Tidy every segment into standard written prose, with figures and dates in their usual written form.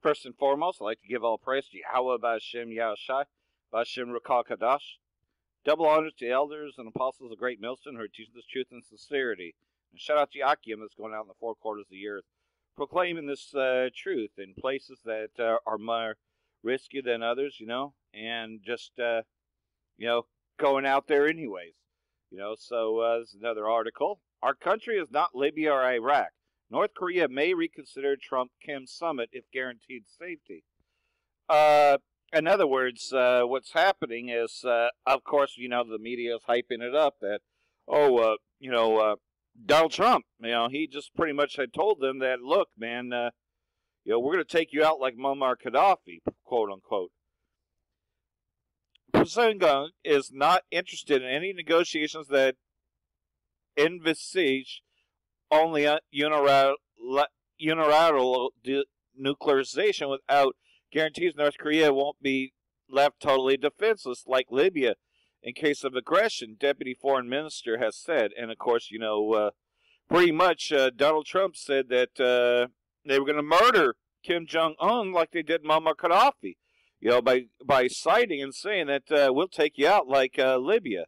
First and foremost, I'd like to give all praise to Yahweh B'Hashem Yahushai, B'Hashem Rukal Kadash. Double honors to the elders and apostles of Great Millstone who are teaching this truth and sincerity. And shout out to Yakim that's going out in the four quarters of the earth, proclaiming this truth in places that are more risky than others, and just, going out there anyways. So this is another article. Our country is not Libya or Iraq. North Korea may reconsider Trump-Kim summit if guaranteed safety. In other words, what's happening is, of course, the media is hyping it up that, Donald Trump, he just pretty much had told them that, look, man, we're going to take you out like Muammar Gaddafi, quote unquote. President is not interested in any negotiations that envisage only unilateral nuclearization without guarantees North Korea won't be left totally defenseless like Libya in case of aggression, Deputy Foreign Minister has said. And, of course, pretty much Donald Trump said that they were going to murder Kim Jong-un like they did Muammar Gaddafi, by citing and saying that we'll take you out like Libya.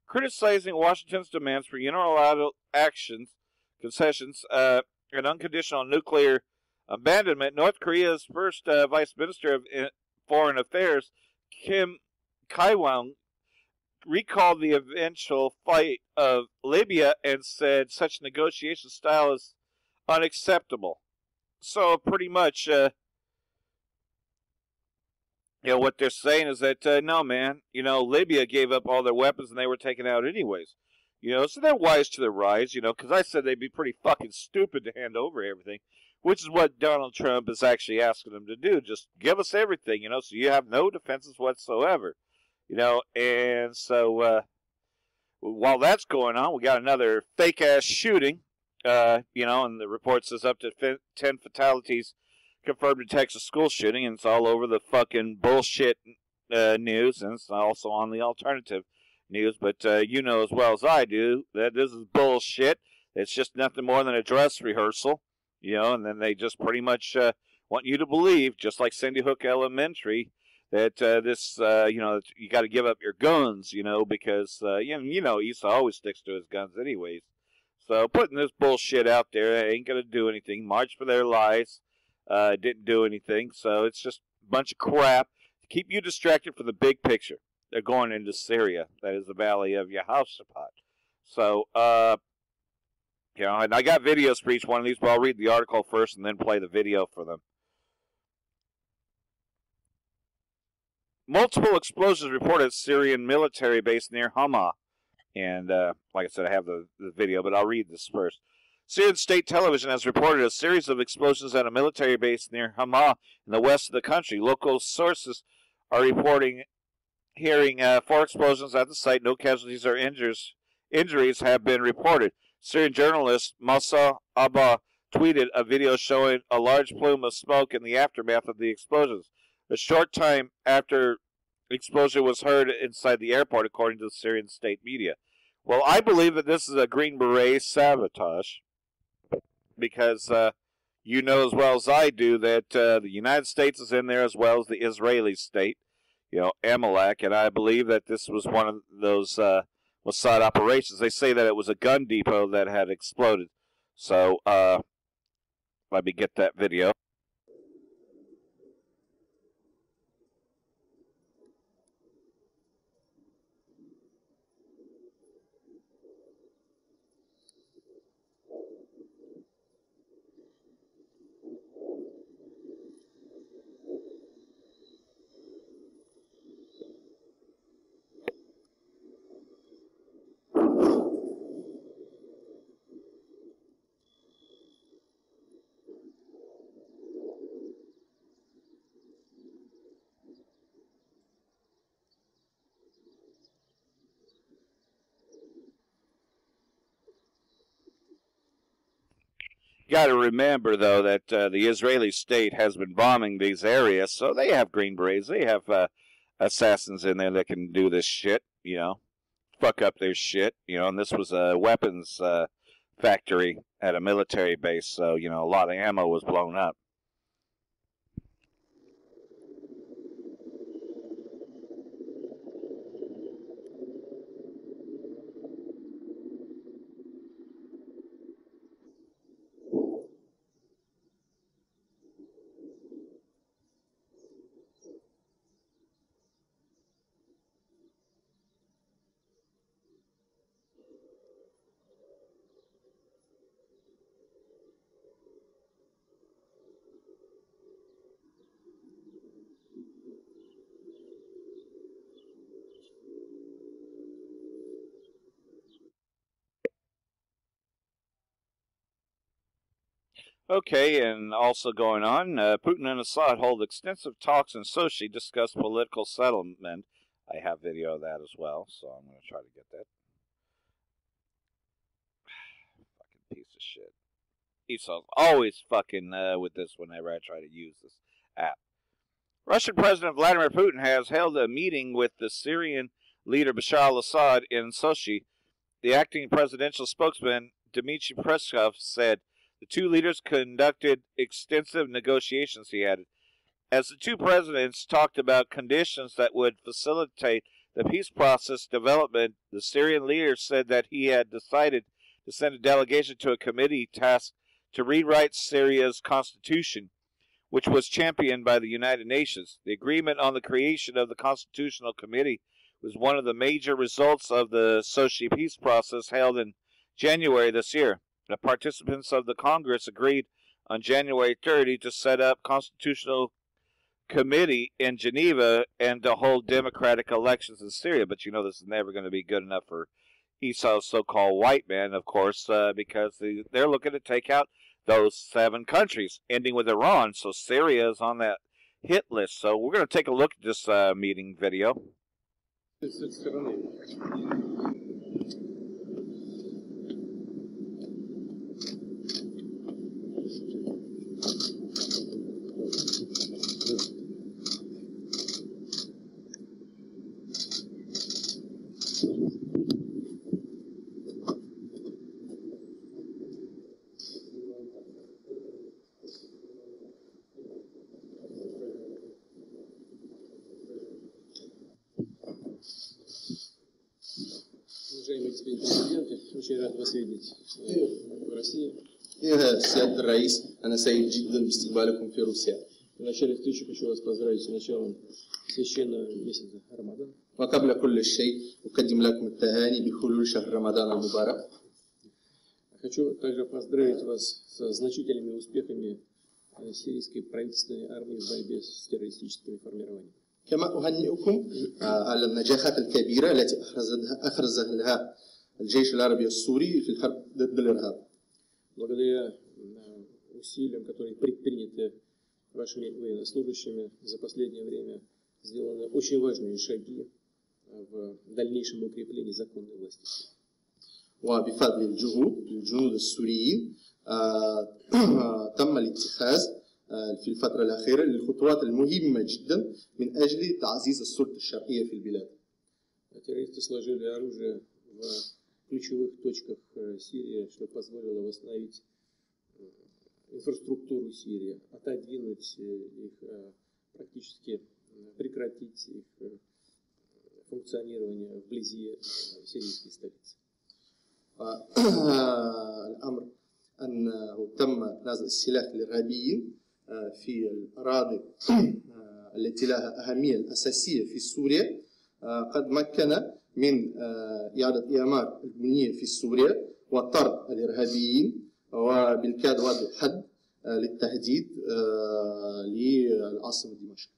Criticizing Washington's demands for unilateral concessions, and unconditional nuclear abandonment, North Korea's first Vice Minister of Foreign Affairs, Kim Ki-won, recalled the eventual fight of Libya and said such negotiation style is unacceptable. So pretty much, what they're saying is that, no, man, Libya gave up all their weapons and they were taken out anyways. So they're wise to their rise, because I said they'd be pretty fucking stupid to hand over everything, which is what Donald Trump is actually asking them to do. Just give us everything, so you have no defenses whatsoever, and so, while that's going on, we got another fake-ass shooting, and the report says up to 10 fatalities confirmed in Texas school shooting, and it's all over the fucking bullshit news, and it's also on the alternative news, but you know as well as I do that this is bullshit. It's just nothing more than a dress rehearsal, and then they just pretty much want you to believe, just like Sandy Hook Elementary, that this, you got to give up your guns, because, Esau always sticks to his guns anyways. So putting this bullshit out there ain't going to do anything. March for their lives didn't do anything, so it's just a bunch of crap to keep you distracted from the big picture. They're going into Syria. That is the Valley of Yehoshaphat. So, and I got videos for each one of these, but I'll read the article first and then play the video for them. Multiple explosions reported at Syrian military base near Hama. And, like I said, I have the video, but I'll read this first. Syrian state television has reported a series of explosions at a military base near Hama in the west of the country. Local sources are reporting hearing 4 explosions at the site. No casualties or injuries have been reported. Syrian journalist Moussa Abba tweeted a video showing a large plume of smoke in the aftermath of the explosions. A short time after the explosion was heard inside the airport, according to the Syrian state media. Well, I believe that this is a Green Beret sabotage, because you know as well as I do that the United States is in there as well as the Israeli state, Amalek, and I believe that this was one of those Mossad operations. They say that it was a gun depot that had exploded. So, let me get that video. Got to remember, though, that the Israeli state has been bombing these areas, so they have Green Berets. They have assassins in there that can do this shit, fuck up their shit, and this was a weapons factory at a military base, so, a lot of ammo was blown up. Okay, and also going on, Putin and Assad hold extensive talks in Sochi, discuss political settlement. I have video of that as well, so I'm going to try to get that. Fucking piece of shit. Esau's always fucking with this whenever I try to use this app. Russian President Vladimir Putin has held a meeting with the Syrian leader Bashar al-Assad in Sochi. The acting presidential spokesman, Dmitry Peskov, said the two leaders conducted extensive negotiations, he added. As the two presidents talked about conditions that would facilitate the peace process development, the Syrian leader said that he had decided to send a delegation to a committee tasked to rewrite Syria's constitution, which was championed by the United Nations. The agreement on the creation of the Constitutional Committee was one of the major results of the Sochi peace process held in January this year. The participants of the Congress agreed on January 30 to set up Constitutional Committee in Geneva and to hold democratic elections in Syria. But you know this is never going to be good enough for Esau's so-called white man, of course, because they're looking to take out those 7 countries, ending with Iran. So Syria is on that hit list. So we're going to take a look at this meeting video. Очень рад вас видеть в России. سيادة الرئيس أنا سعيد جدا باستقبالكم في روسيا. В начале встречи хочу вас поздравить с началом священного месяца Рамадан. وقبل كل شيء أقدم لكم التهاني بحلول شهر رمضان المبارك. Хочу также поздравить вас с значительными успехами сирийской правительственной армии в борьбе с террористическими формированиями. كما أهنئكم على النجاحات الكبيرة التي أخرجها لها الجيش العربي السوري في الحرب ضد الإرهاب. Благодаря усилиям, которые предприняты вашими военнослужащими за последнее время, сделаны очень важные шаги в дальнейшем укреплении законной власти. وبفضل الجنود السوريين تم الاتخاذ في الفترة الأخيرة للخطوات المهمة جدا من أجل تعزيز السلطة الشرعية في البلاد. Террористы сложили оружие в ключевых точках Сирии, что позволило восстановить инфраструктуру Сирии, отодвинуть их, практически прекратить их функционирование вблизи сирийской столицы. الأمر أنه تم نزع السلاح الإرهابيين في الأراضي التي لها أهمية أساسية في سوريا قد مكن من إعادة إعمار البنية في سوريا وطرد الإرهابيين وبالكاد وضع حد للتهديد للعاصمة دمشق.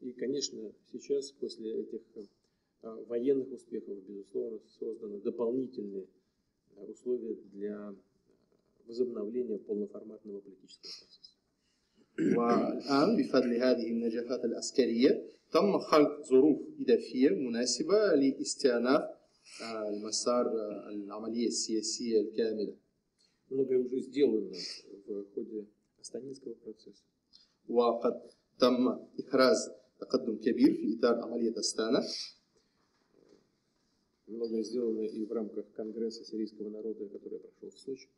И, конечно, сейчас, после этих военных успехов, безусловно, созданы дополнительные условия для возобновления полноформатного политического процесса. والآن بفضل هذه النجاحات العسكرية تم خلق ظروف إضافية مناسبة لاستئناف المسار العملية السياسية الكاملة. Многое уже сделано в ходе Астанинского процесса. وقد تم إحراز تقدم كبير في إطار عملية أستانا. Многое сделано и в рамках Конгресса сирийского народа, который прошел в Сочи.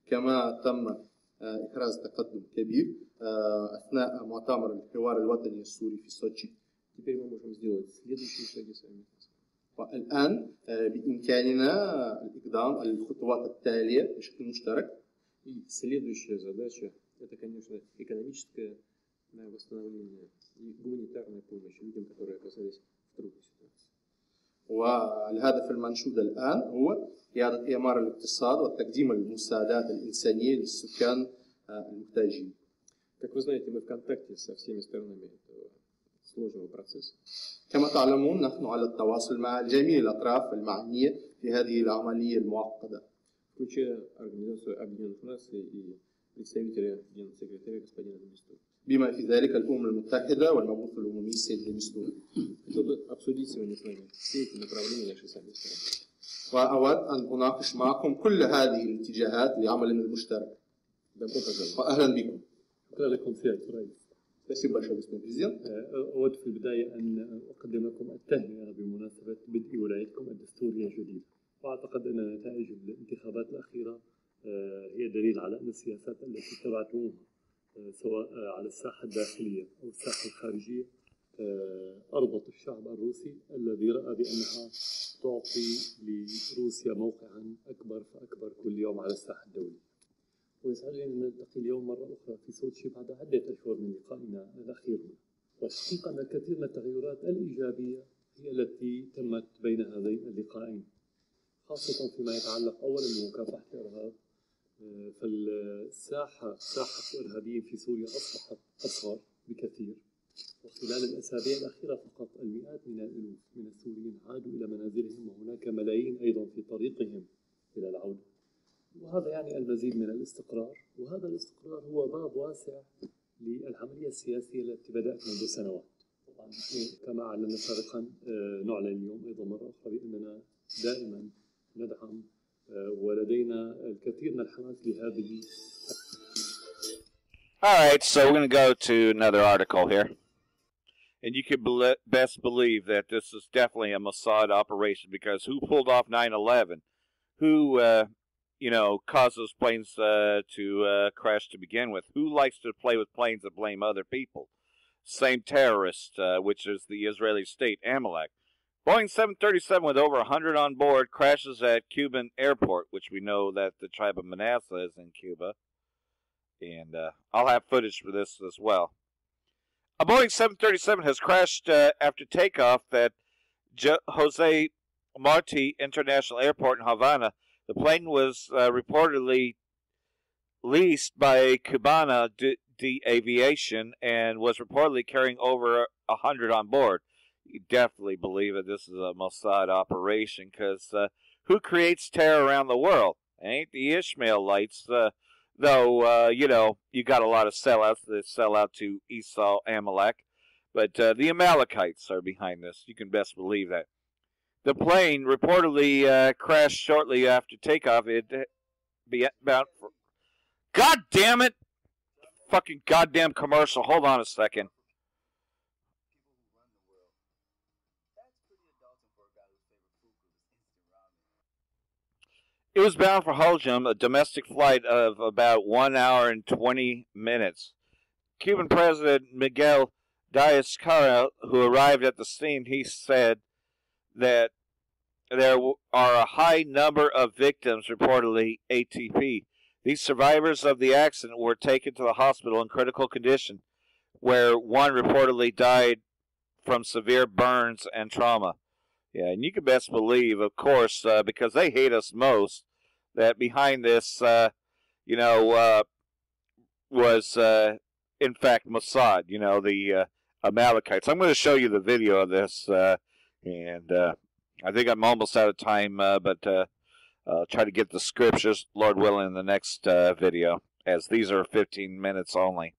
كما تم إحراز تقدم كبير أثناء مؤتمر الحوار الوطني السوري في سوتشي. Теперь мы можем сделать следующие шаги сами. والآن بإمكاننا الإقدام على الخطوات التالية بشكل مشترك. И следующая задача – это, конечно, экономическое восстановление и гуманитарная помощь людям, которые оказались в трудной ситуации. والهدف المنشود الآن هو إعادة إعمار الاقتصاد وتقديم المساعدات الإنسانية للسكان المحتاجين. Как вы знаете, мы в контакте со всеми сторонами этого сложного процесса. كما تعلمون نحن على التواصل مع جميع الأطراف المعنية في هذه العملية المعقدة. Включая Организацию Объединенных Наций и представителя генсекретаря господина Демистура. بما في ذلك الأمم المتحدة والمبعوث الأممي السيد ديمستور. чтобы обсудить сегодня с вами все эти направления нашей совместной работы. وأود أن أناقش معكم كل هذه الاتجاهات لعملنا المشترك. وأهلا بكم. شكرا لكم سيادة الرئيس. Спасибо большое, господин президент. أود في البداية أن أقدم لكم التهنئة بمناسبة بدء ولايتكم الدستورية الجديدة. وأعتقد أن نتائج الانتخابات الأخيرة هي دليل على أن السياسات التي اتبعتموها سواء على الساحة الداخلية أو الساحة الخارجية أرضت الشعب الروسي الذي رأى بأنها تعطي لروسيا موقعا أكبر فأكبر كل يوم على الساحة الدولية. ويسعدني أن نلتقي اليوم مرة أخرى في سوتشي بعد عدة أشهر من لقائنا الأخير. والحقيقة أن الكثير من التغيرات الإيجابية هي التي تمت بين هذين اللقاءين، خاصة فيما يتعلق أولا بمكافحة الإرهاب. فالساحة ساحة الإرهابيين في سوريا أصبحت أصغر بكثير، وخلال الأسابيع الأخيرة فقط المئات من الألوف من السوريين عادوا إلى منازلهم، وهناك ملايين أيضا في طريقهم إلى العودة. وهذا يعني المزيد من الاستقرار، وهذا الاستقرار هو باب واسع للعملية السياسية التي بدأت منذ سنوات. طبعا كما أعلنا سابقا نعلن اليوم أيضا مرة أخرى بأننا دائما ندعم ولدينا الكثير من الحماس لهذه. All right, so we're going to go to another article here. And you can best believe that this is definitely a Mossad operation, because who pulled off 9/11? Who, caused those planes to crash to begin with? Who likes to play with planes and blame other people? Same terrorist, which is the Israeli state, Amalek. Boeing 737 with over 100 on board crashes at Cuban airport, which we know that the tribe of Manasseh is in Cuba. And I'll have footage for this as well. A Boeing 737 has crashed after takeoff at Jose Marti International Airport in Havana. The plane was reportedly leased by Cubana de Aviation and was reportedly carrying over 100 on board. You definitely believe that this is a Mossad operation, because who creates terror around the world? It ain't the Ishmaelites, though, you got a lot of sellouts that sell out to Esau, Amalek. But the Amalekites are behind this. You can best believe that. The plane reportedly crashed shortly after takeoff. It be about... God damn it! Fucking goddamn commercial. Hold on a second. It was bound for Holjam, a domestic flight of about 1 hour and 20 minutes. Cuban President Miguel Diaz-Canel, who arrived at the scene, he said that there are a high number of victims, reportedly ATP. These survivors of the accident were taken to the hospital in critical condition, where one reportedly died from severe burns and trauma. Yeah, and you can best believe, of course, because they hate us most, that behind this, was, in fact, Mossad, the Amalekites. I'm going to show you the video of this, and I think I'm almost out of time, but I'll try to get the scriptures, Lord willing, in the next video, as these are 15 minutes only.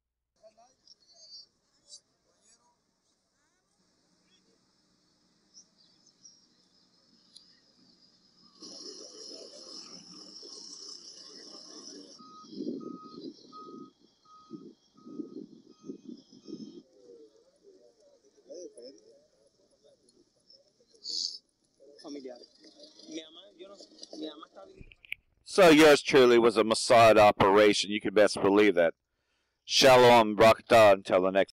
So yours truly was a Mossad operation. You can best believe that. Shalom, Barakatah, until the next